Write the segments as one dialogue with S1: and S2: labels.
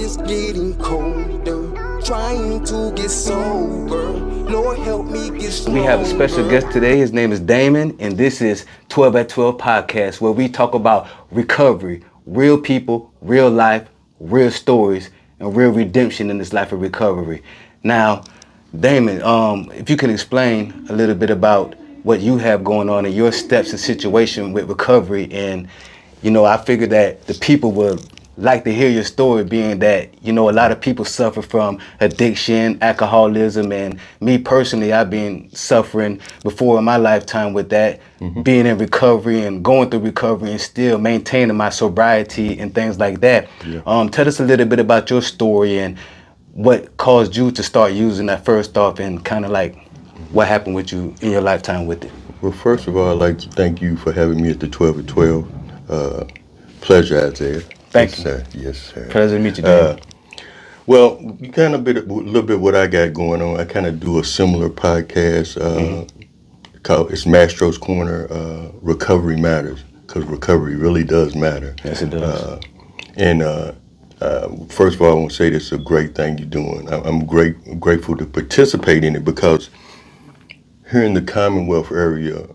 S1: is getting colder, trying to get sober. Lord, help me get stronger.
S2: We have a special guest today. His name is Damon, and this is 12 at 12 podcast, where we talk about recovery, real people, real life, real stories, and real redemption in this life of recovery. Now, Damon, if you can explain a little bit about what you have going on and your steps and situation with recovery. And, I figured that the people would like to hear your story, being that, a lot of people suffer from addiction, alcoholism, and me personally, I've been suffering before in my lifetime with that, being in recovery and going through recovery and still maintaining my sobriety and things like that.
S3: Yeah.
S2: Tell us a little bit about your story and what caused you to start using that first off, and kind of like what happened with you in your lifetime with it.
S3: Well, first of all, I'd like to thank you for having me at the 12 at 12. Pleasure, Isaiah.
S2: Thank you.
S3: Sir. Yes, sir.
S2: Pleasure to meet you, Damon.
S3: Well, kind of a little bit what I got going on. I kind of do a similar podcast called it's Mastro's Corner. Recovery matters, because recovery really does matter.
S2: Yes, it does.
S3: First of all, I want to say this is a great thing you're doing. I'm grateful to participate in it, because here in the Commonwealth area,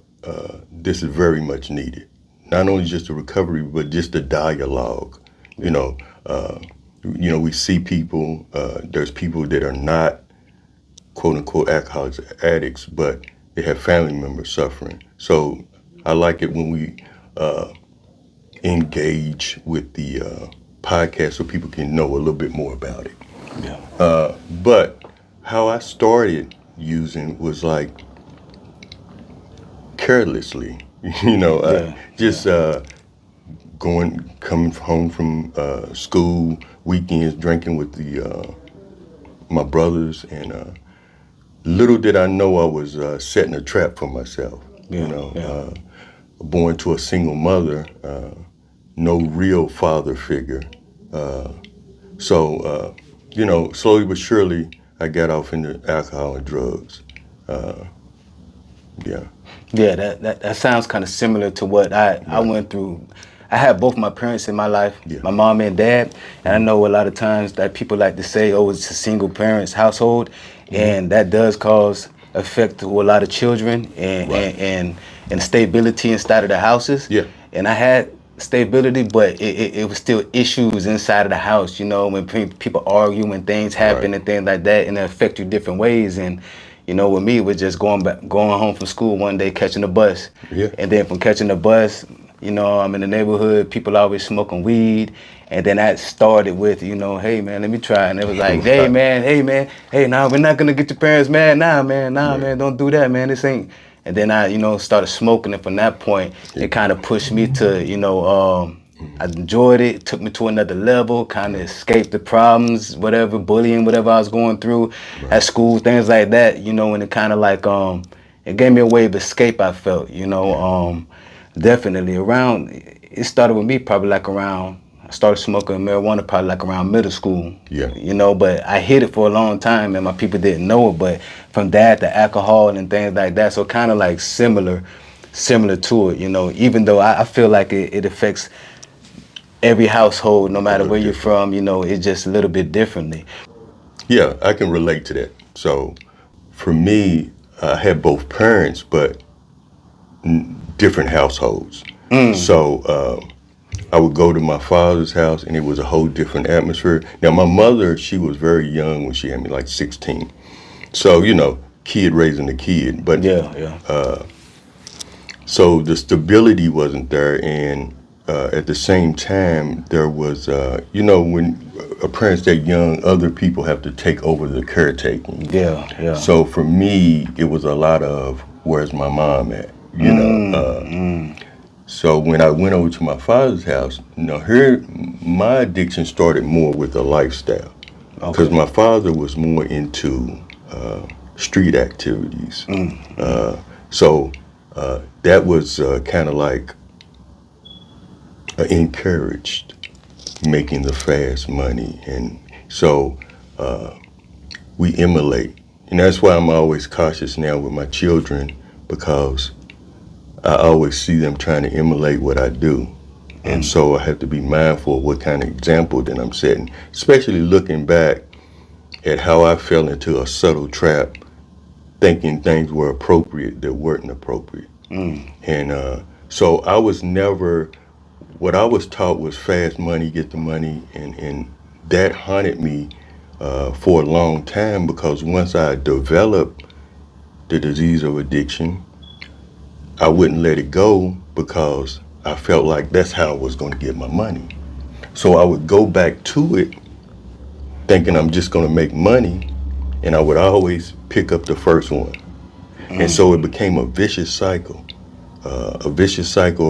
S3: this is very much needed. Not only just the recovery, but just the dialogue. We see people. There's people that are not quote unquote alcoholics, addicts, but they have family members suffering. So I like it when we engage with the podcast so people can know a little bit more about it.
S2: Yeah.
S3: But how I started using was like carelessly, coming home from school, weekends, drinking with my brothers, and little did I know I was setting a trap for myself. Born to a single mother, no real father figure. Slowly but surely, I got off into alcohol and drugs.
S2: Yeah, that sounds kind of similar to what I went through. I had both my parents in my life, my mom and dad, and I know a lot of times that people like to say, oh, it's a single parents household, and that does cause effect to a lot of children and stability inside of the houses.
S3: Yeah.
S2: And I had stability, but it was still issues inside of the house, when people argue, when things happen and things like that, and it affect you different ways. And with me, it was just going home from school one day, catching the bus.
S3: Yeah.
S2: And then from catching the bus, I'm in the neighborhood, people always smoking weed. And then that started with, hey, man, let me try. And it was like, hey, man, hey, nah, we're not going to get your parents mad. Nah, man, don't do that, man. This ain't. And then I, started smoking. And from that point, it kind of pushed me to, I enjoyed it, took me to another level, kind of escaped the problems, whatever, bullying, whatever I was going through at school, things like that, and it kind of like, it gave me a way of escape, I felt, definitely it started with me probably like around, I started smoking marijuana probably like around middle school, but I hid it for a long time and my people didn't know it, but from that to alcohol and things like that, so kind of like similar to it, even though I feel like it affects every household, no matter where you're from, it's just a little bit differently.
S3: Yeah, I can relate to that. So for me, I had both parents, but different households. So I would go to my father's house and it was a whole different atmosphere. Now my mother, she was very young when she had me, like 16. So, kid raising a kid. But so the stability wasn't there, and at the same time, there was, when a parent's that young, other people have to take over the caretaking.
S2: Yeah.
S3: So for me, it was a lot of, where's my mom at? So when I went over to my father's house, here, my addiction started more with the lifestyle. Because my father was more into street activities. So that was kind of like, encouraged making the fast money, and so we emulate, and that's why I'm always cautious now with my children, because I always see them trying to emulate what I do, And so I have to be mindful of what kind of example that I'm setting, especially looking back at how I fell into a subtle trap, thinking things were appropriate that weren't appropriate. And so I was never, what I was taught was fast money, get the money, and that haunted me for a long time, because once I developed the disease of addiction, I wouldn't let it go because I felt like that's how I was going to get my money. So I would go back to it thinking I'm just going to make money, and I would always pick up the first one. And so it became a vicious cycle, a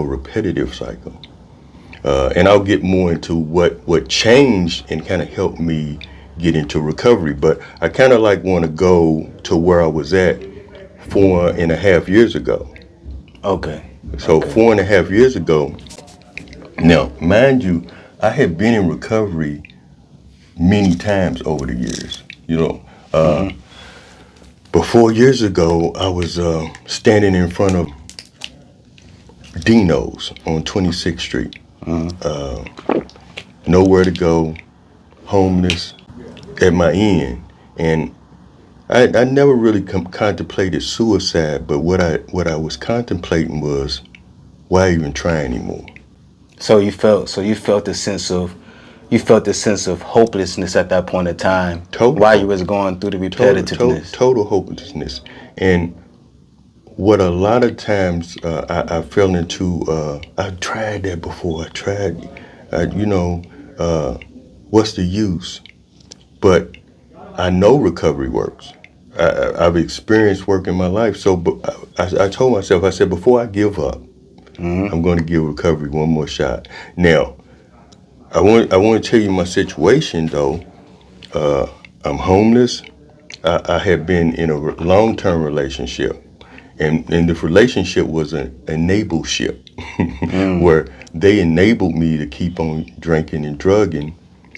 S3: repetitive cycle. And I'll get more into what changed and kind of helped me get into recovery. But I kind of want to go to where I was at 4.5 years ago.
S2: Okay.
S3: So 4.5 years ago, now, mind you, I had been in recovery many times over the years. But 4 years ago, I was standing in front of Dino's on 26th Street. Nowhere to go, homeless, at my end. And I never really contemplated suicide, but what I was contemplating was, why even try anymore?
S2: So you felt the sense of hopelessness at that point in time, while you was going through the repetitiveness.
S3: Total hopelessness. And what a lot of times I fell into, I tried that before. What's the use? But I know recovery works. I've experienced work in my life. So I told myself, I said, before I give up, I'm going to give recovery one more shot. Now, I want to tell you my situation, though. I'm homeless. I had been in a long-term relationship. And the relationship was an enable-ship, where they enabled me to keep on drinking and drugging.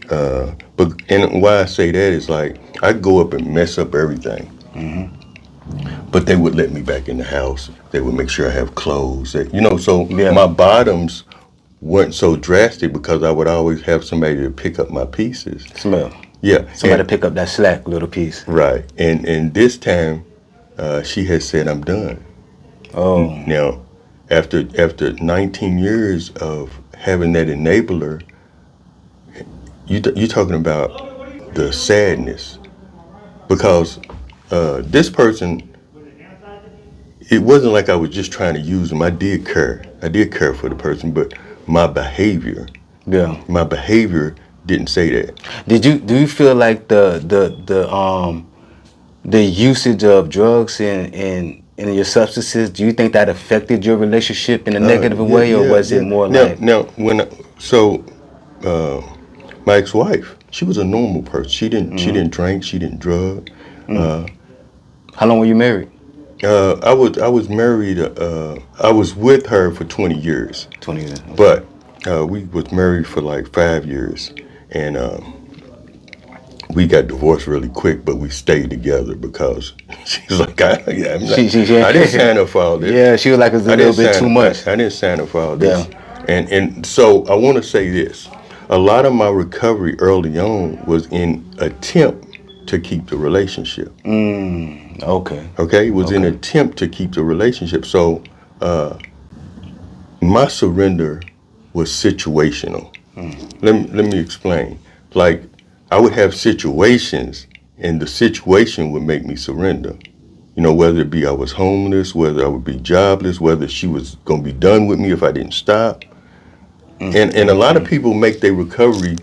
S3: And why I say that is, I'd go up and mess up everything. But they would let me back in the house. They would make sure I have clothes. My bottoms weren't so drastic because I would always have somebody to pick up my pieces.
S2: Smell.
S3: Yeah.
S2: Somebody to pick up that slack little piece.
S3: Right. And this time, she had said, I'm done.
S2: Oh.
S3: Now, after 19 years of having that enabler, you're talking about the sadness. Because this person, it wasn't like I was just trying to use them. I did care for the person, but my behavior didn't say that.
S2: Do you feel like the usage of drugs and your substances, do you think that affected your relationship in a negative way, or was it more like?
S3: Now, my ex-wife, she was a normal person. She didn't drink, she didn't drug.
S2: How long were you married?
S3: I was married. I was with her for 20 years.
S2: 20 years.
S3: But we was married for 5 years, and we got divorced really quick. But we stayed together because she's like, I didn't sign up for all this.
S2: Yeah, she was like, it's a little bit too much.
S3: I didn't sign up for all this. Yeah. And so I want to say this: a lot of my recovery early on was in attempt to keep the relationship.
S2: Okay.
S3: Okay, it was an attempt to keep the relationship. So my surrender was situational. Let me explain. I would have situations, and the situation would make me surrender. Whether it be I was homeless, whether I would be jobless, whether she was going to be done with me if I didn't stop. And a lot of people make their recovery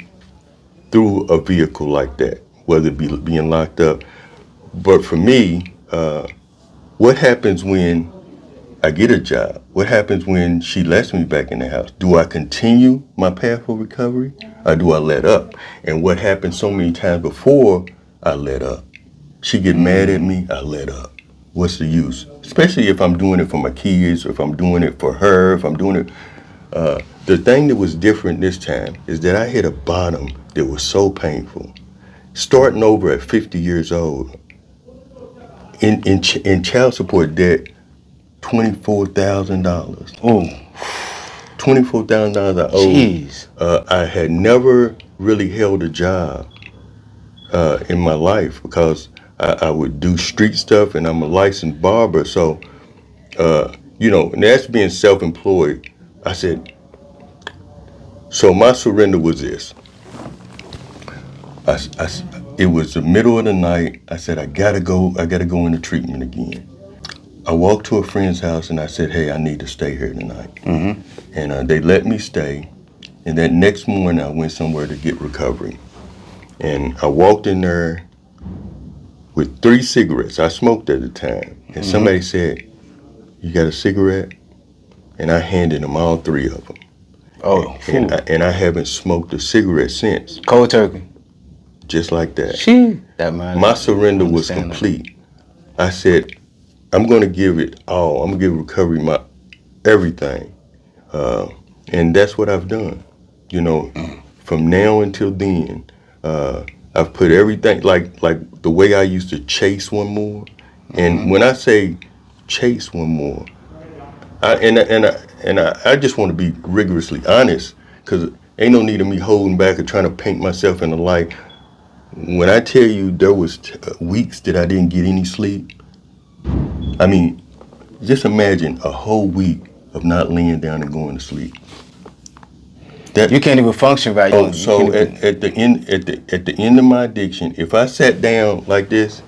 S3: through a vehicle like that, whether it be being locked up. But for me, what happens when I get a job? What happens when she lets me back in the house? Do I continue my path of recovery, or do I let up? And what happened so many times before, I let up. She get mad at me, I let up. What's the use? Especially if I'm doing it for my kids, or if I'm doing it for her, if I'm doing it. The thing that was different this time is that I hit a bottom that was so painful. Starting over at 50 years old, in child support debt, $24,000.
S2: Oh.
S3: $24,000 I owed.
S2: Jeez.
S3: I had never really held a job in my life because I would do street stuff, and I'm a licensed barber. So, and that's being self-employed. I said, so my surrender was this. It was the middle of the night. I said, I gotta go into treatment again. I walked to a friend's house and I said, hey, I need to stay here tonight. Mm-hmm. And they let me stay. And that next morning I went somewhere to get recovery. And I walked in there with 3 cigarettes. I smoked at the time. And somebody said, you got a cigarette? And I handed them all 3 of them.
S2: Oh,
S3: and I haven't smoked a cigarette since.
S2: cold turkey.
S3: Just like that.
S2: That man.
S3: My surrender was complete. I said, I'm going to give it all. I'm going to give recovery my everything. And that's what I've done. From now until then, I've put everything, like the way I used to chase one more. And when I say chase one more, I just want to be rigorously honest, because ain't no need of me holding back or trying to paint myself in the light. When I tell you there was weeks that I didn't get any sleep, I mean, just imagine a whole week of not laying down and going to sleep.
S2: You can't even function right.
S3: At the end of my addiction, if I sat down like this,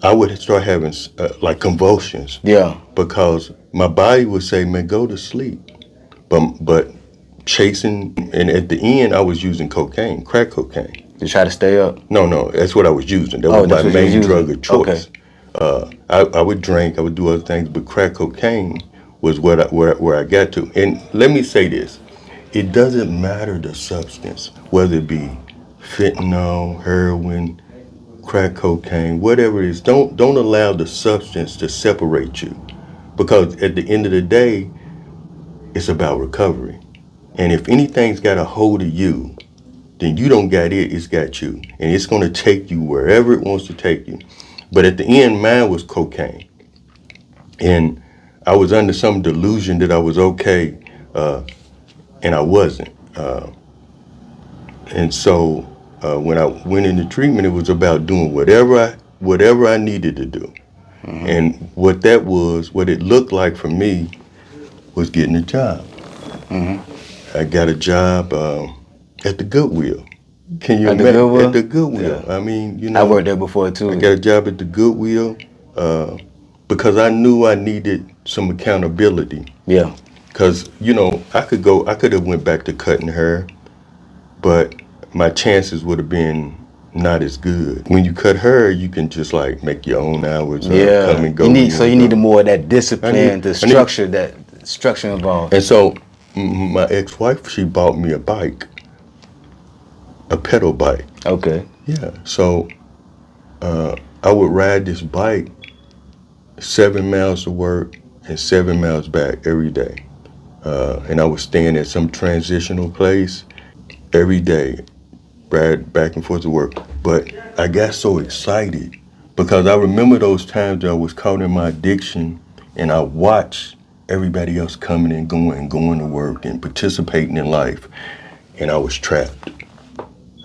S3: I would start having like convulsions.
S2: Yeah.
S3: Because my body would say, "Man, go to sleep," but chasing, and at the end, I was using cocaine, crack cocaine.
S2: To try to stay up?
S3: No, that's what I was using. That was my main drug of choice.
S2: Okay.
S3: I would drink, I would do other things, but crack cocaine was where I got to. And let me say this. It doesn't matter the substance, whether it be fentanyl, heroin, crack cocaine, whatever it is. Don't allow the substance to separate you, because at the end of the day, it's about recovery. And if anything's got a hold of you, then you don't got it, it's got you. And it's going to take you wherever it wants to take you. But at the end, mine was cocaine. And I was under some delusion that I was okay, and I wasn't. And so when I went into treatment, it was about doing whatever I needed to do. Mm-hmm. And what it looked like for me was getting a job. Mm-hmm. I got a job at the Goodwill. Can you imagine? At the Goodwill. Yeah. I mean,
S2: I worked there before too.
S3: I got a job at the Goodwill because I knew I needed some accountability.
S2: Yeah.
S3: Because, I could have went back to cutting hair, but my chances would have been not as good. When you cut hair, you can just like make your own hours.
S2: Yeah.
S3: Come and go.
S2: You need more of that discipline, the structure, that structure involved.
S3: And so my ex-wife, she bought me a bike, a pedal bike.
S2: Okay.
S3: Yeah. So I would ride this bike 7 miles to work and 7 miles back every day. And I was staying at some transitional place every day, ride back and forth to work. But I got so excited because I remember those times that I was caught in my addiction, and I watched everybody else coming and going to work and participating in life. And I was trapped.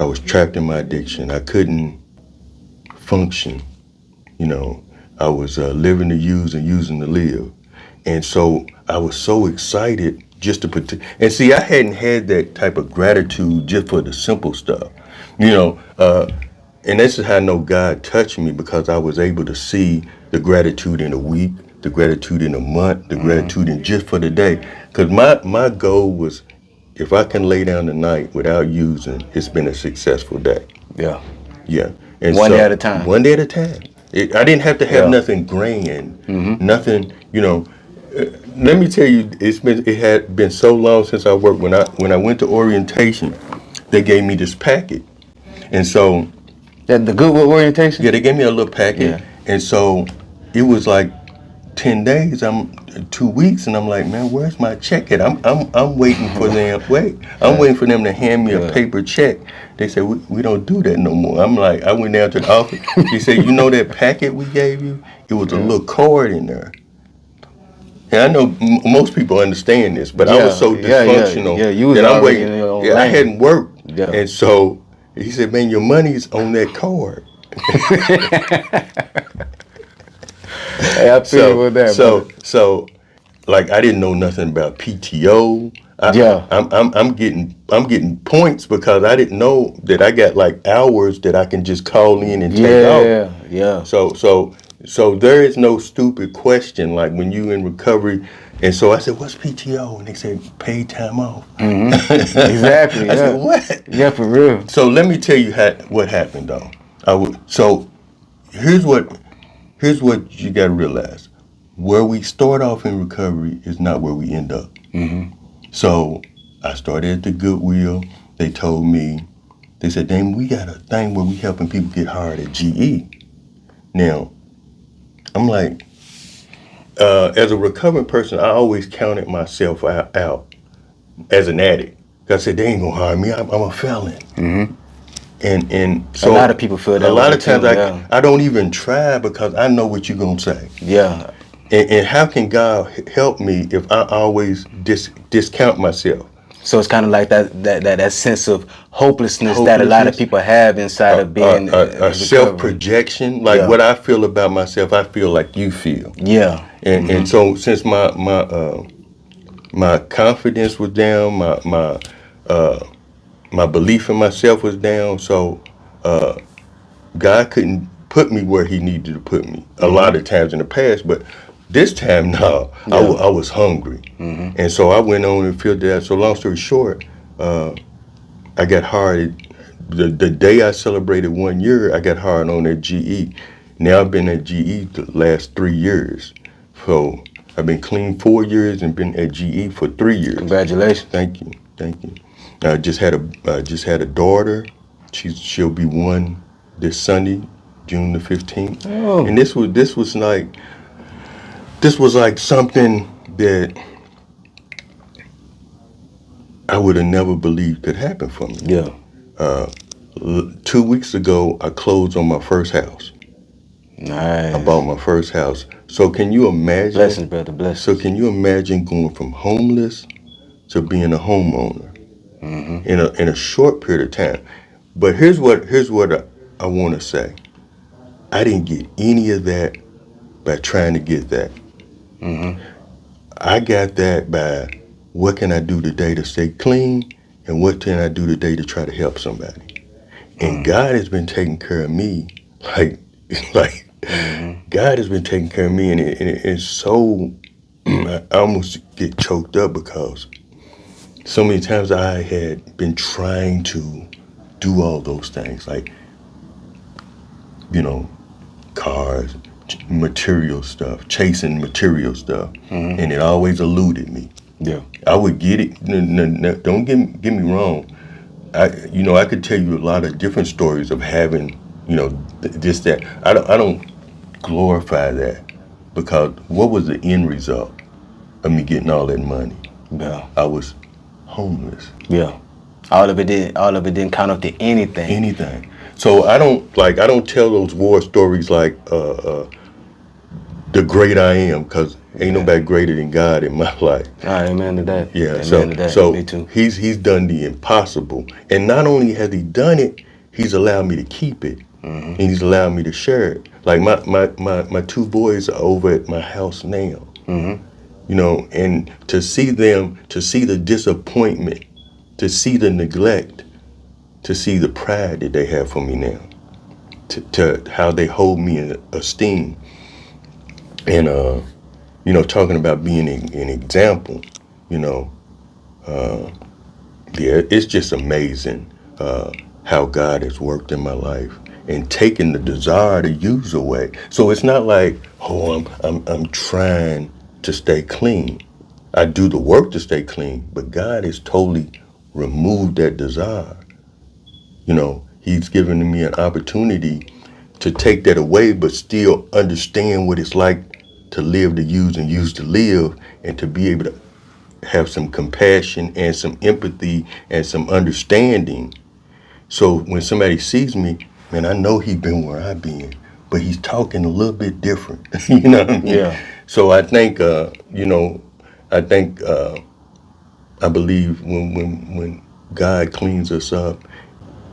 S3: I was trapped in my addiction. I couldn't function. I was living to use and using to live. And so I was so excited just to and see, I hadn't had that type of gratitude just for the simple stuff, and this is how I know God touched me, because I was able to see the gratitude in a week, the gratitude in a month, the gratitude in just for the day. Because my goal was, if I can lay down tonight without using, it's been a successful day.
S2: Yeah.
S3: Yeah. And
S2: one day at a time.
S3: One day at a time. I didn't have to have nothing grand, nothing, let me tell you, it had been so long since I worked. When I went to orientation, they gave me this packet. And so
S2: the Goodwill orientation?
S3: Yeah, they gave me a little packet. Yeah. And so it was like 10 days, 2 weeks, and I'm like, man, where's my check at? I'm waiting for them. I'm waiting for them to hand me a paper check. They said, we don't do that no more. I'm like, I went down to the office. They said, that packet we gave you? It was a little card in there. And I know most people understand this, but I was so dysfunctional
S2: You was
S3: that I'm
S2: already
S3: waiting.
S2: in your own
S3: Yeah, I
S2: lane.
S3: hadn't worked,
S2: Yeah.
S3: and so he said, "Man, your money's on that card."
S2: Hey, I feel you with that, brother.
S3: So, like I didn't know nothing about PTO.
S2: Yeah.
S3: I'm getting points because I didn't know that I got like hours that I can just call in and take off.
S2: Yeah.
S3: So there is no stupid question like when you in recovery. And so I said, "What's PTO?" And they said, "Paid time off."
S2: Exactly.
S3: I
S2: Yeah.
S3: said, "What?"
S2: Yeah, for real.
S3: So let me tell you what happened though. So here's what you got to realize: where we start off in recovery is not where we end up. So I started at the Goodwill. They told me, they said, "Damn, we got a thing where we helping people get hired at GE." Now I'm like, as a recovering person, I always counted myself out as an addict. I said, "They ain't gonna hire me. I'm a felon." And so
S2: A lot of people feel that
S3: a lot
S2: way
S3: of times
S2: too, yeah.
S3: I don't even try because I know what you're gonna say.
S2: Yeah.
S3: And how can God help me if I always discount myself?
S2: So it's kind of like that sense of hopelessness that a lot of people have inside of being
S3: A self-projection, like what I feel about myself, I feel like you feel.
S2: Yeah.
S3: And so since my confidence was down, my belief in myself was down, so God couldn't put me where He needed to put me a lot of times in the past, but this time, no, I was hungry, and so I went on and filled that. So long story short, I got hired. The day I celebrated 1 year, I got hired on at GE. Now I've been at GE the last 3 years, so I've been clean 4 years and been at GE for 3 years.
S2: Congratulations.
S3: Thank you. I just had a daughter. She'll be 1 this Sunday, June the 15th.
S2: Oh.
S3: And this was like something that I would have never believed could happen for me.
S2: Yeah.
S3: 2 weeks ago, I closed on my first house.
S2: Nice.
S3: I bought my first house. So can you imagine?
S2: Blessings, brother. Blessings.
S3: So can you imagine going from homeless to being a homeowner in a short period of time? But here's what I want to say. I didn't get any of that by trying to get that. I got that by what can I do today to stay clean and what can I do today to try to help somebody. And God has been taking care of me like God has been taking care of me, and it's so I almost get choked up because so many times I had been trying to do all those things, like, cars, material stuff, chasing material stuff, and it always eluded me.
S2: Yeah.
S3: I would get it. Don't get me wrong. I could tell you a lot of different stories of having, this, that. I don't glorify that because what was the end result of me getting all that money?
S2: Yeah.
S3: I was homeless.
S2: Yeah. All of it didn't count up to anything.
S3: Anything. So I don't tell those war stories like the great I am, because ain't nobody greater than God in my life.
S2: Amen to that.
S3: Yeah.
S2: Amen to that.
S3: So
S2: Me too.
S3: he's done the impossible, and not only has he done it, he's allowed me to keep it, and he's allowed me to share it. Like my 2 boys are over at my house now. And to see the disappointment, to see the neglect, to see the pride that they have for me now, to how they hold me in esteem, and talking about being an example, it's just amazing how God has worked in my life and taken the desire to use away. So it's not like, oh, I'm trying to stay clean. I do the work to stay clean, but God has totally removed that desire. He's given me an opportunity to take that away, but still understand what it's like to live to use and use to live, and to be able to have some compassion and some empathy and some understanding. So when somebody sees me, man, I know he's been where I've been, but he's talking a little bit different. You know what I mean?
S2: Yeah.
S3: So I think, I think, I believe when God cleans us up.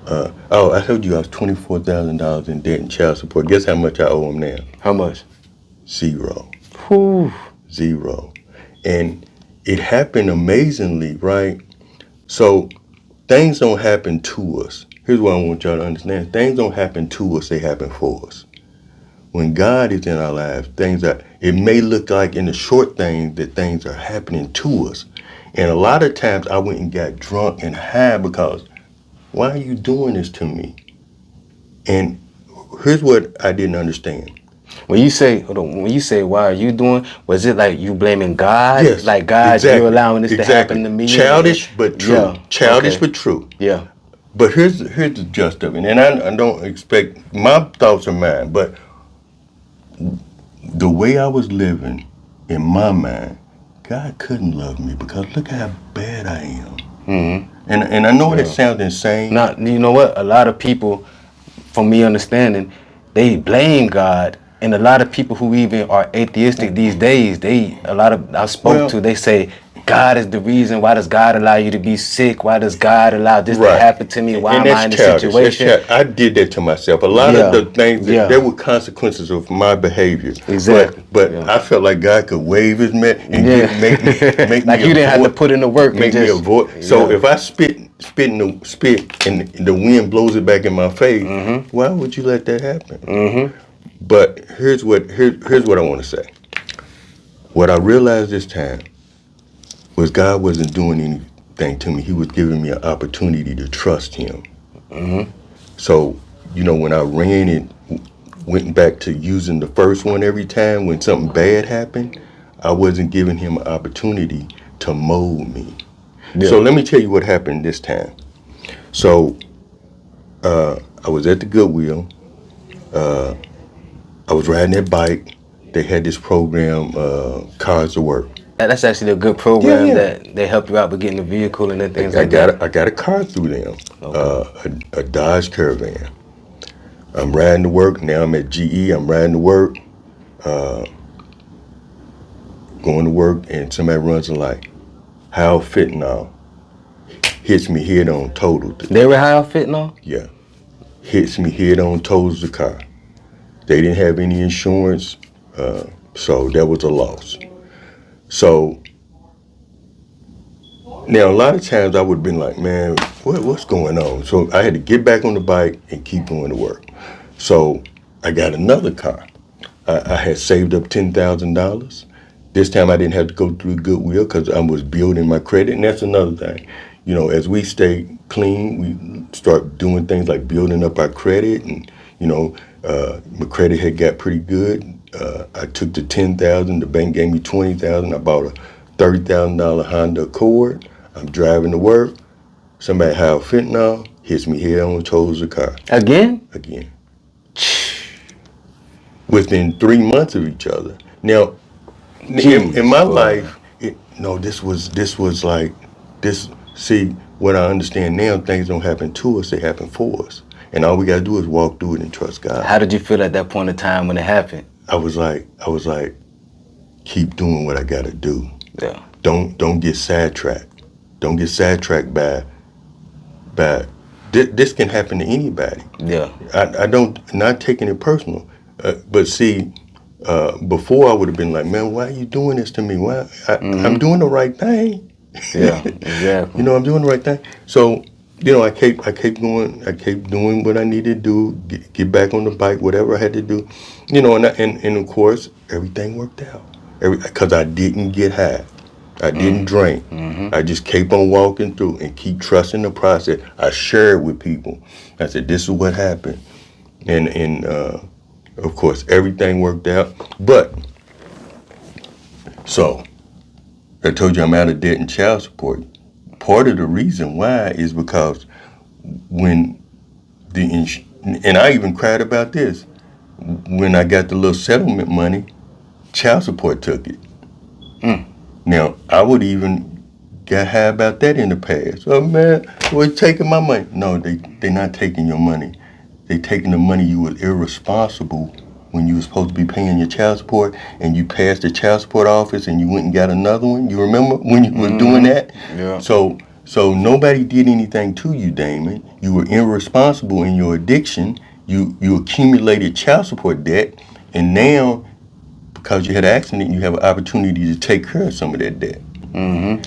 S3: I told you I was $24,000 in debt and child support. Guess how much I owe him now?
S2: How much?
S3: Zero.
S2: Whew.
S3: Zero. And it happened amazingly, right? So things don't happen to us. Here's what I want y'all to understand. Things don't happen to us, they happen for us. When God is in our lives, it may look like in the short things that things are happening to us. And a lot of times I went and got drunk and high because, why are you doing this to me? And here's what I didn't understand.
S2: When you say, hold on, when you say, why are you doing? Was it like you blaming God?
S3: Yes,
S2: Like God,
S3: exactly,
S2: you're allowing this to happen to me?
S3: Childish but true.
S2: Yeah,
S3: Childish
S2: okay.
S3: but true.
S2: Yeah.
S3: But here's the gist of it. And I don't expect, my thoughts are mine, but the way I was living in my mind, God couldn't love me because look how bad I am.
S2: Mm-hmm.
S3: And I know that sounds insane.
S2: Now, you know what? A lot of people, from me understanding, they blame God. And a lot of people who even are atheistic these days, I spoke to, they say, God is the reason. Why does God allow you to be sick? Why does God allow this to happen to me? Why am I in this situation?
S3: I did that to myself. A lot of the things, there were consequences of my behavior.
S2: Exactly.
S3: But I felt like God could wave his mitt and make me
S2: like you didn't have to put in the work.
S3: Make me avoid. So if I spit in the spit and the wind blows it back in my face, why would you let that happen?
S2: Mm-hmm.
S3: But here's what I want to say. What I realized this time was God wasn't doing anything to me. He was giving me an opportunity to trust him.
S2: Mm-hmm.
S3: So, when I ran and went back to using the first one every time when something bad happened, I wasn't giving him an opportunity to mold me. Yeah. So let me tell you what happened this time. So I was at the Goodwill. I was riding that bike. They had this program, Cars to Work.
S2: That's actually a good program that they help you out with getting a vehicle and things like that.
S3: I got a car through them, a Dodge Caravan. I'm riding to work. Now I'm at GE. I'm riding to work, going to work, and somebody runs a light. High off fentanyl. Hits me head on, totaled.
S2: They were high off fentanyl?
S3: Yeah. Hits me head on, totals the car. They didn't have any insurance, so that was a loss. So now a lot of times I would have been like, man, what's going on? So I had to get back on the bike and keep going to work. So I got another car. I had saved up $10,000. This time I didn't have to go through Goodwill because I was building my credit. And that's another thing. As we stay clean, we start doing things like building up our credit. And, my credit had got pretty good. I took the $10,000. The bank gave me $20,000. I bought a $30,000 Honda Accord. I'm driving to work. Somebody high off fentanyl hits me head on, tows the car.
S2: Again?
S3: Again. Within 3 months of each other. Now, in my life, this was like this. See, what I understand now, things don't happen to us; they happen for us. And all we gotta do is walk through it and trust God.
S2: How did you feel at that point in time when it happened?
S3: I was like, keep doing what I gotta do.
S2: Yeah.
S3: Don't get sidetracked. Don't get sidetracked by this can happen to anybody.
S2: Yeah.
S3: I not taking it personal, but see, before I would have been like, man, why are you doing this to me? Why I'm doing the right thing.
S2: Yeah, exactly.
S3: I'm doing the right thing. So, I kept going. I kept doing what I needed to do. Get back on the bike, whatever I had to do. And of course, everything worked out. Because I didn't get high. I didn't drink. I just kept on walking through and keep trusting the process. I shared with people. I said, this is what happened. And of course, everything worked out. But, so, I told you I'm out of debt and child support. Part of the reason why is because when and I even cried about this, when I got the little settlement money, child support took it. Now, I would even get high about that in the past. Oh, man, we're taking my money. No, they're not taking your money. They're taking the money you were irresponsible when you were supposed to be paying your child support and you passed the child support office and you went and got another one? You remember when you were doing that?
S2: Yeah.
S3: So nobody did anything to you, Damon. You were irresponsible in your addiction. You accumulated child support debt, and now because you had an accident, you have an opportunity to take care of some of that debt.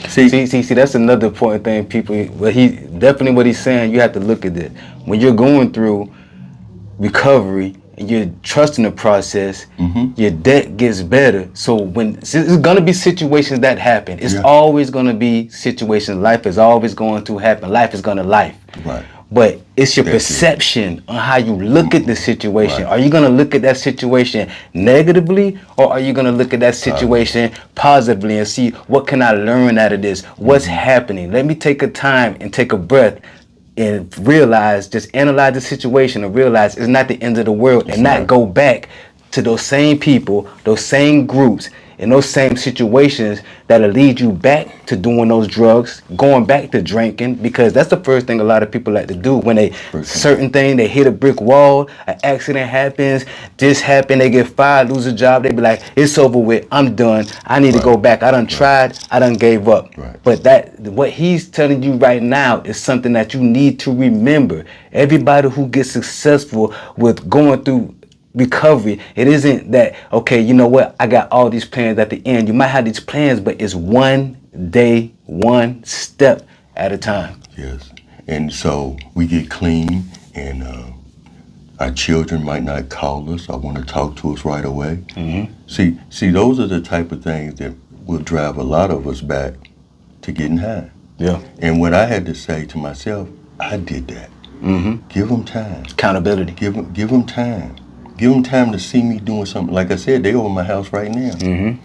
S2: See, that's another important thing. People, what he's saying, you have to look at it. When you're going through recovery and you're trusting the process, your debt gets better. So there's gonna be situations that happen. It's always gonna be situations. Life is always going to happen. Life is gonna life.
S3: Right.
S2: But it's your perception on how you look at the situation.
S3: Right.
S2: Are you gonna look at that situation negatively, or are you gonna look at that situation positively and see what can I learn out of this? What's happening? Let me take a time and take a breath and just analyze the situation and realize it's not the end of the world, and not go back to those same people, those same groups, in those same situations that'll lead you back to doing those drugs, going back to drinking, because that's the first thing a lot of people like to do when they they hit a brick wall, an accident happens, this happened, they get fired, lose a job, they be like, it's over with, I'm done, I need to go back, I done tried, I done gave up. But what he's telling you right now is something that you need to remember. Everybody who gets successful with going through recovery, it isn't that, okay, you know what, I got all these plans at the end. You might have these plans, but it's one day, one step at a time.
S3: Yes. And so we get clean, and our children might not call us or want to talk to us right away. See, those are the type of things that will drive a lot of us back to getting high.
S2: Yeah.
S3: And what I had to say to myself, I did that. Give them time.
S2: Accountability.
S3: Give them time. Give them time to see me doing something. Like I said, they over my house right now.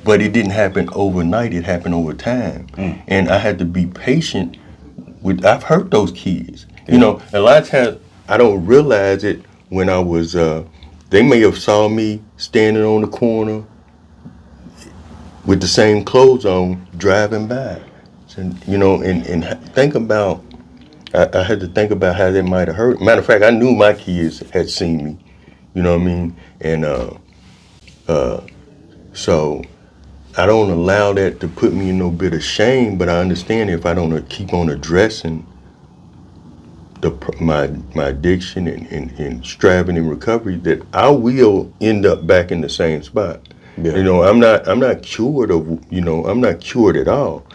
S3: But it didn't happen overnight. It happened over time. And I had to be patient I've hurt those kids. You know, a lot of times I don't realize it when I was, they may have saw me standing on the corner with the same clothes on, driving by. So, you know, and think about, I had to think about how that might have hurt. Matter of fact, I knew my kids had seen me. You know what I mean? And so I don't allow that to put me in no bit of shame, but I understand if I don't keep on addressing my addiction and striving in recovery, that I will end up back in the same spot. You know, I'm not cured of, you know, I'm not cured at all,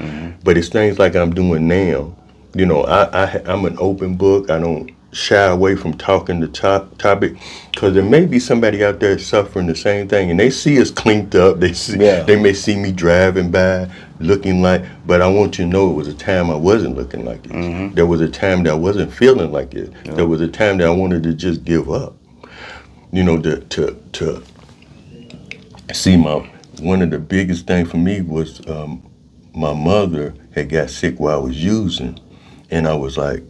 S3: but it's things like I'm doing now. You know, I'm an open book. I don't shy away from talking the topic, because there may be somebody out there suffering the same thing, and they see us cleaned up. They may see me driving by looking like, but I want you to know it was a time I wasn't looking like this. There was a time that I wasn't feeling like it. There was a time that I wanted to just give up. You know, to see one of the biggest things for me was my mother had got sick while I was using, and I was like,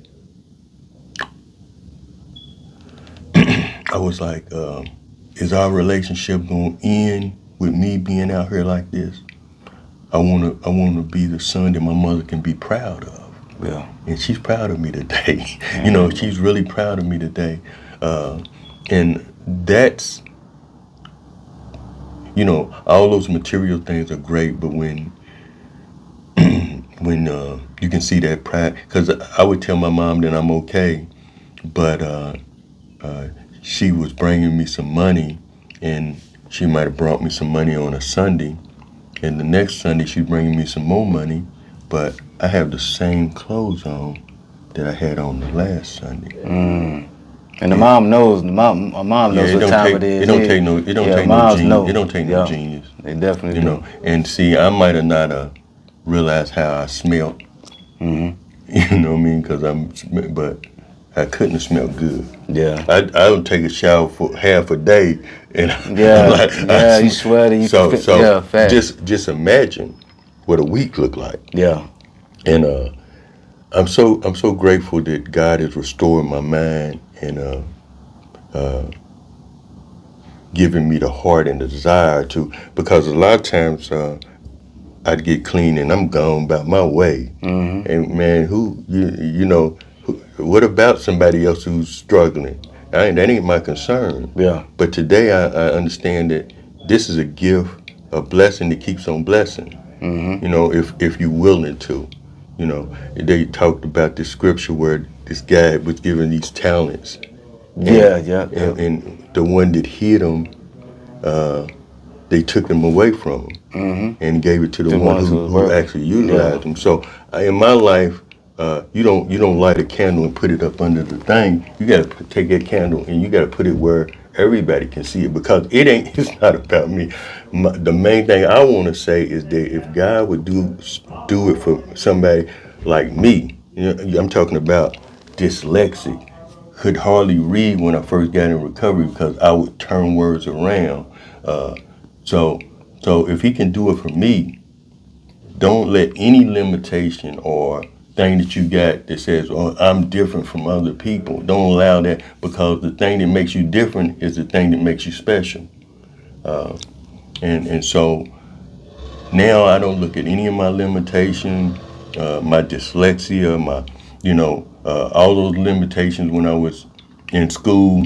S3: is our relationship gonna end with me being out here like this? I wanna be the son that my mother can be proud of.
S2: Yeah.
S3: And she's proud of me today. You know, she's really proud of me today. And that's, you know, all those material things are great, but when you can see that pride, because I would tell my mom that I'm okay, but she was bringing me some money, and she might have brought me some money on a Sunday, and the next Sunday she's bringing me some more money, but I have the same clothes on that I had on the last Sunday.
S2: And the mom knows. My mom knows what time it is.
S3: It don't take no genius. It don't take no genius.
S2: They definitely
S3: do. And see, I might have not realized how I smelled. You know what I mean? But I couldn't have smelled good. Yeah. I don't take a shower for half a day, and
S2: you sweaty.
S3: Just imagine what a week looked like.
S2: Yeah.
S3: And I'm so grateful that God has restored my mind and giving me the heart and the desire to, because a lot of times I'd get clean and I'm gone about my way. And man, you know, what about somebody else who's struggling? That ain't my concern.
S2: Yeah.
S3: But today I understand that this is a gift, a blessing that keeps on blessing. You know, if you're willing to. You know, they talked about this scripture where this guy was given these talents. And the one that hid him, they took them away from him and gave it to the one who actually utilized them. So in my life, you don't light a candle and put it up under the thing. You got to take that candle and you got to put it where everybody can see it, because it's not about me. The main thing I want to say is that if God would do it for somebody like me, you know, I'm talking about dyslexic, could hardly read when I first got in recovery because I would turn words around. So if he can do it for me, don't let any limitation or thing that you got that says, oh, I'm different from other people. Don't allow that, because the thing that makes you different is the thing that makes you special. And so now I don't look at any of my limitations, my dyslexia, all those limitations when I was in school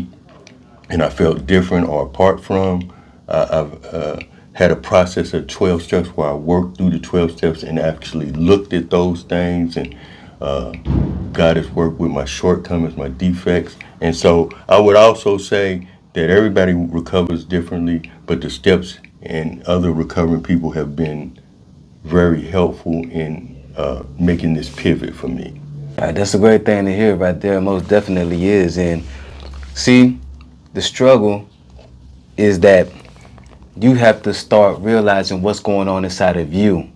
S3: and I felt different or apart from. I've had a process of 12 steps where I worked through the 12 steps and actually looked at those things, and God has worked with my shortcomings, my defects. And so I would also say that everybody recovers differently, but the steps and other recovering people have been very helpful in making this pivot for me.
S2: That's a great thing to hear right there. Most definitely is. And see, the struggle is that you have to start realizing what's going on inside of you.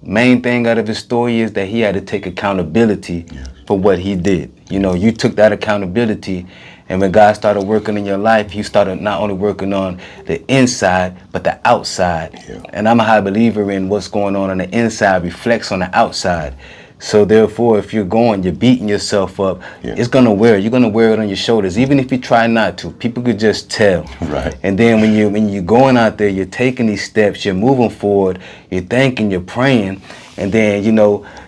S2: Main thing out of his story is that he had to take accountability for what he did. You know, you took that accountability, and when God started working in your life, he started not only working on the inside, but the outside. Yeah. And I'm a high believer in what's going on the inside reflects on the outside. So therefore, if you're beating yourself up, it's gonna wear. You're gonna wear it on your shoulders, even if you try not to. People could just tell.
S3: Right.
S2: And then when you're going out there, you're taking these steps, you're moving forward, you're thinking, you're praying, and then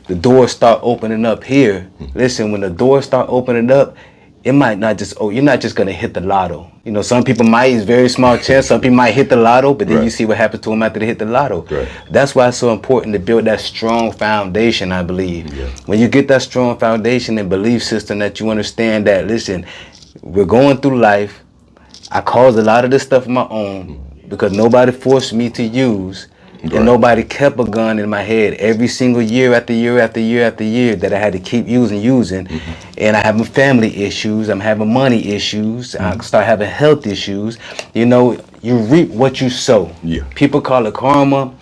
S2: the doors start opening up here. Listen, when the doors start opening up, it might not just, you're not just going to hit the lotto. You know, some people might, it's very small chance, some people might hit the lotto, but then you see what happens to them after they hit the lotto.
S3: Right.
S2: That's why it's so important to build that strong foundation, I believe.
S3: Yeah.
S2: When you get that strong foundation and belief system that you understand that, listen, we're going through life. I caused a lot of this stuff on my own because nobody forced me to use. And nobody kept a gun in my head every single year after year after year after year that I had to keep using. And I have family issues. I'm having money issues. I start having health issues. You know, you reap what you sow.
S3: Yeah.
S2: People call it karma.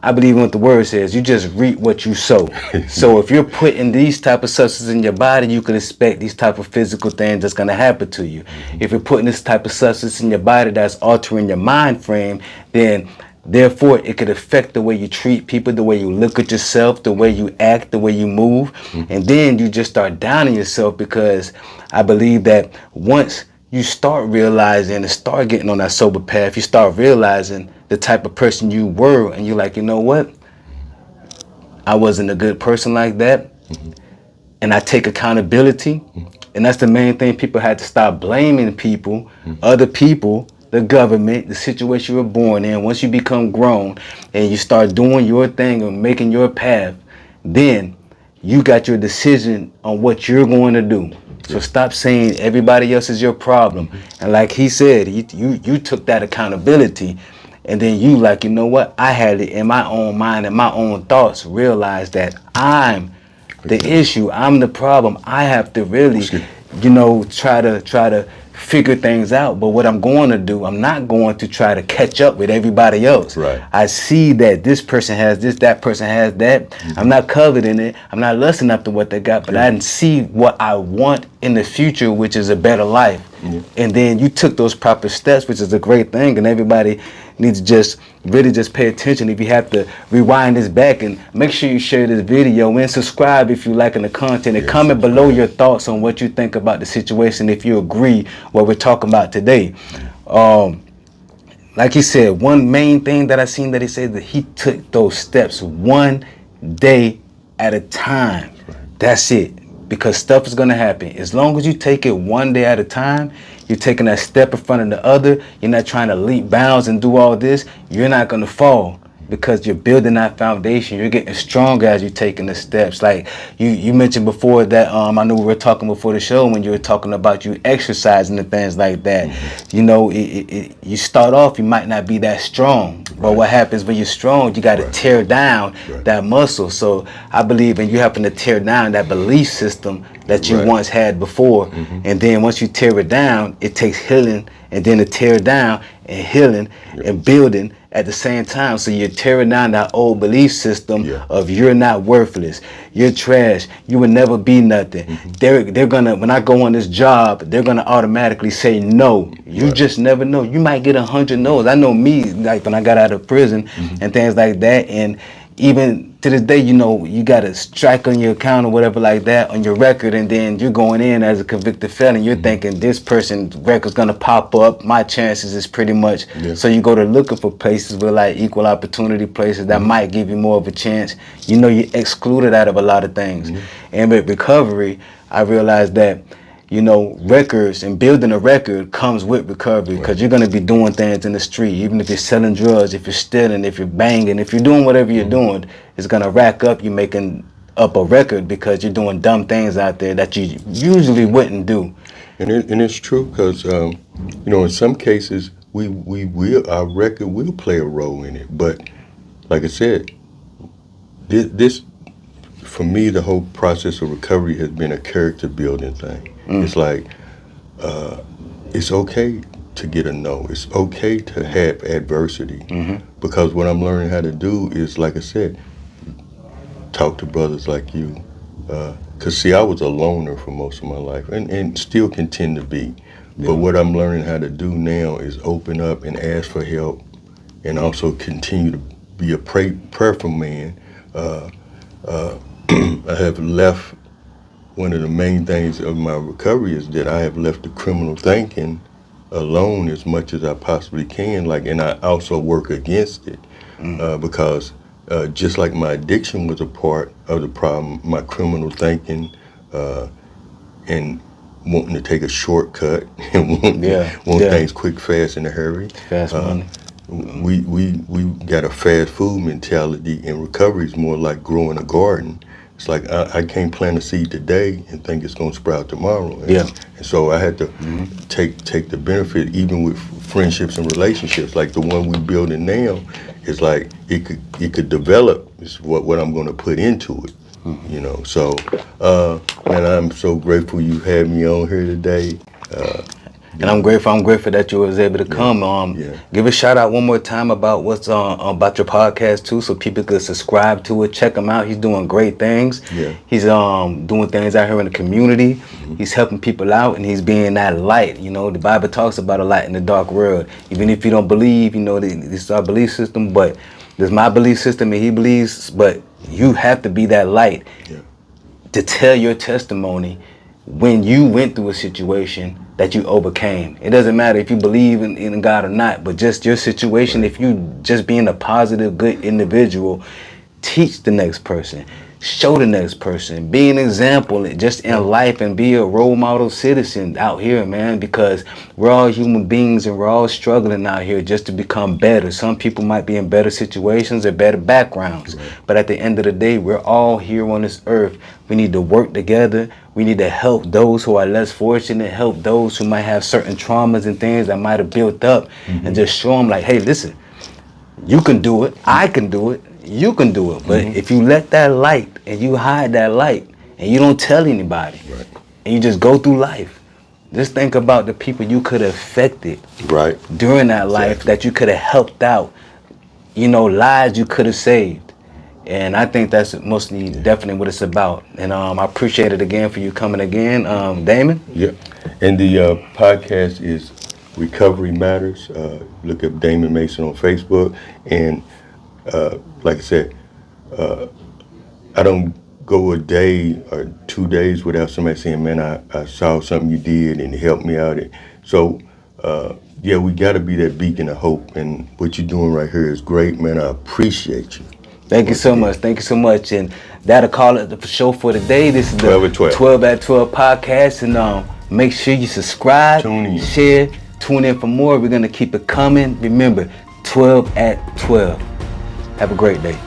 S2: I believe in what the word says. You just reap what you sow. So if you're putting these type of substances in your body, you can expect these type of physical things that's going to happen to you. If you're putting this type of substance in your body that's altering your mind frame, then therefore, it could affect the way you treat people, the way you look at yourself, the way you act, the way you move. And then you just start downing yourself, because I believe that once you start realizing and start getting on that sober path, you start realizing the type of person you were, and you're like, you know what? I wasn't a good person like that. And I take accountability. And that's the main thing. People had to stop blaming people, other people, the government, the situation you were born in. Once you become grown and you start doing your thing and making your path, then you got your decision on what you're going to do. So stop saying everybody else is your problem. And like he said, you took that accountability, and then you like, you know what? I had it in my own mind and my own thoughts, realized that I'm the issue. I'm the problem. I have to really, try to figure things out. But what I'm going to do, I'm not going to try to catch up with everybody else.
S3: Right.
S2: I see that this person has this, that person has that. I'm not coveting it. I'm not lusting after what they got, but I see what I want in the future, which is a better life. And then you took those proper steps, which is a great thing, and everybody needs to just pay attention. If you have to rewind this back, and make sure you share this video and subscribe if you liking the content, and comment below your thoughts on what you think about the situation, if you agree what we're talking about today. Like he said, one main thing that I seen that he said, that he took those steps one day at a time. That's it. because stuff is gonna happen. As long as you take it one day at a time, you're taking that step in front of the other. You're not trying to leap bounds and do all this. You're not gonna fall because you're building that foundation. You're getting stronger as you're taking the steps. Like you mentioned before that I know we were talking before the show when you were talking about you exercising and things like that. You know, you start off, you might not be that strong, but what happens when you're strong, you got to tear down that muscle. So I believe in you having to tear down that belief system that you once had before, and then once you tear it down, it takes healing, and then to tear down and healing and building at the same time. So you're tearing down that old belief system of you're not worthless, you're trash, you will never be nothing. They're gonna, when I go on this job, they're gonna automatically say no. You just never know. You might get 100 no's. I know me, like when I got out of prison and things like that, and even to this day, you know, you got a strike on your account or whatever like that on your record, and then you're going in as a convicted felon. You're thinking this person's record's gonna pop up. My chances is pretty much. So you go to looking for places with like equal opportunity places that might give you more of a chance. You know, you're excluded out of a lot of things. And with recovery, I realized that, you know, records and building a record comes with recovery, because you're going to be doing things in the street. Even if you're selling drugs, if you're stealing, if you're banging, if you're doing whatever you're doing, it's going to rack up. You're making up a record because you're doing dumb things out there that you usually wouldn't do.
S3: And it's true because, you know, in some cases, we will, our record will play a role in it. But like I said, this for me, the whole process of recovery has been a character building thing. It's like, it's okay to get a no. It's okay to have adversity. Because what I'm learning how to do is, like I said, talk to brothers like you. Because, see, I was a loner for most of my life and still continue to be. But what I'm learning how to do now is open up and ask for help, and also continue to be a prayerful man. I have left, one of the main things of my recovery is that I have left the criminal thinking alone as much as I possibly can. Like, and I also work against it because just like my addiction was a part of the problem, my criminal thinking and wanting to take a shortcut and want things quick, fast, in a hurry.
S2: Fast money.
S3: We got a fast food mentality, and recovery is more like growing a garden. It's like I can't plant a seed today and think it's gonna sprout tomorrow. And so I had to take the benefit, even with friendships and relationships, like the one we're building now. It's like it could develop. Is what I'm gonna put into it. You know. So, man, I'm so grateful you had me on here today.
S2: And I'm grateful that you was able to come. Give a shout out one more time about what's about your podcast too, so people could subscribe to it, check him out. He's doing great things. He's doing things out here in the community. He's helping people out, and he's being that light. You know, the Bible talks about a light in the dark world. Even if you don't believe, you know, this is our belief system, but this is my belief system and he believes, but you have to be that light to tell your testimony when you went through a situation that you overcame. It doesn't matter if you believe in God or not, but just your situation, if you just being a positive, good individual, teach the next person, show the next person, be an example just in life, and be a role model citizen out here, man, because we're all human beings and we're all struggling out here just to become better. Some people might be in better situations or better backgrounds, but at the end of the day, we're all here on this earth. We need to work together. We need to help those who are less fortunate, help those who might have certain traumas and things that might have built up, and just show them like, hey, listen, you can do it. I can do it. You can do it. But if you let that light and you hide that light and you don't tell anybody and you just go through life, just think about the people you could have affected during that life that you could have helped out, you know, lives you could have saved. And I think that's mostly definitely what it's about. And I appreciate it again for you coming again, Damon.
S3: And the podcast is Recovery Matters. Look up Damon Mason on Facebook. And like I said, I don't go a day or 2 days without somebody saying, man, I saw something you did and it helped me out. So, we got to be that beacon of hope. And what you're doing right here is great, man. I appreciate you.
S2: Thank you so much. Thank you so much. And that'll call it the show for today. This is the
S3: 12 at 12.
S2: 12 at 12 podcast. And make sure you subscribe,
S3: Tune in.
S2: share, tune in for more. We're going to keep it coming. Remember, 12 at 12. Have a great day.